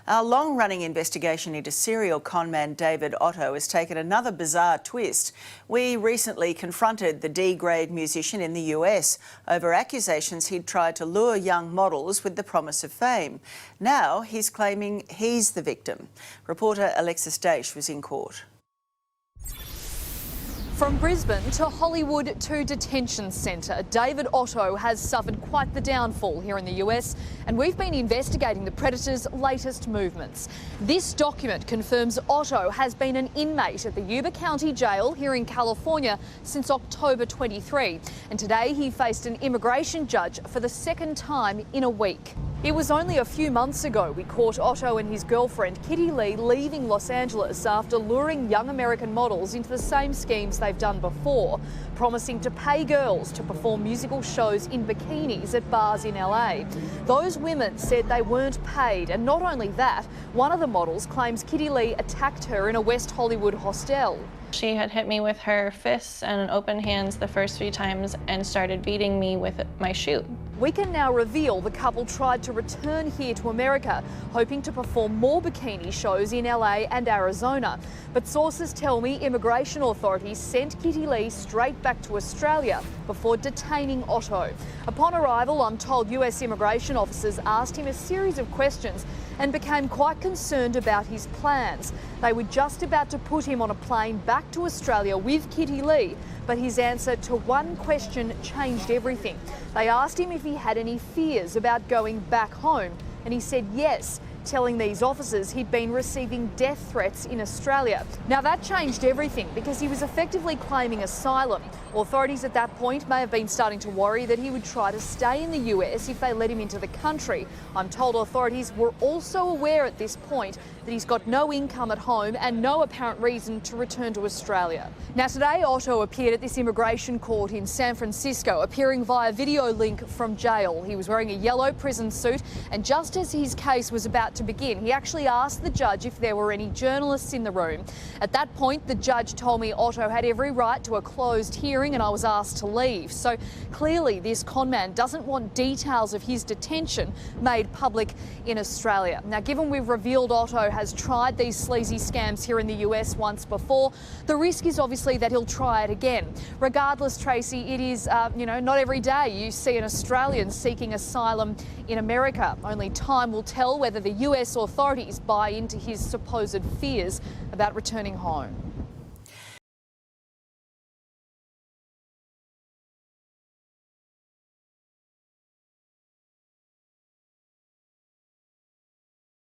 Our long-running investigation into serial conman David Otto has taken another bizarre twist. We recently confronted the D-grade musician in the US over accusations he'd tried to lure young models with the promise of fame. Now he's claiming he's the victim. Reporter Alexis Daish was in court. From Brisbane to Hollywood to detention centre, David Otto has suffered quite the downfall here in the US, and we've been investigating the predator's latest movements. This document confirms Otto has been an inmate at the Yuba County Jail here in California since October 23, and today he faced an immigration judge for the second time in a week. It was only a few months ago we caught Otto and his girlfriend Kitty Lee leaving Los Angeles after luring young American models into the same schemes they've done before, promising to pay girls to perform musical shows in bikinis at bars in LA. Those women said they weren't paid, and not only that, one of the models claims Kitty Lee attacked her in a West Hollywood hostel. She had hit me with her fists and open hands the first few times and started beating me with my shoe. We can now reveal the couple tried to return here to America, hoping to perform more bikini shows in LA and Arizona. But sources tell me immigration authorities sent Kitty Lee straight back to Australia before detaining Otto. Upon arrival, I'm told US immigration officers asked him a series of questions and became quite concerned about his plans. They were just about to put him on a plane back to Australia with Kitty Lee, but his answer to one question changed everything. They asked him if he had any fears about going back home, and he said yes, telling these officers he'd been receiving death threats in Australia. Now that changed everything because he was effectively claiming asylum. Authorities at that point may have been starting to worry that he would try to stay in the US if they let him into the country. I'm told authorities were also aware at this point that he's got no income at home and no apparent reason to return to Australia. Now today, Otto appeared at this immigration court in San Francisco, appearing via video link from jail. He was wearing a yellow prison suit, and just as his case was about to begin, he actually asked the judge if there were any journalists in the room. At that point, the judge told me Otto had every right to a closed hearing, and I was asked to leave. So clearly this conman doesn't want details of his detention made public in Australia. Now, given we've revealed Otto has tried these sleazy scams here in the US once before, the risk is obviously that he'll try it again. Regardless, Tracy, it is, not every day you see an Australian seeking asylum in America. Only time will tell whether the US authorities buy into his supposed fears about returning home.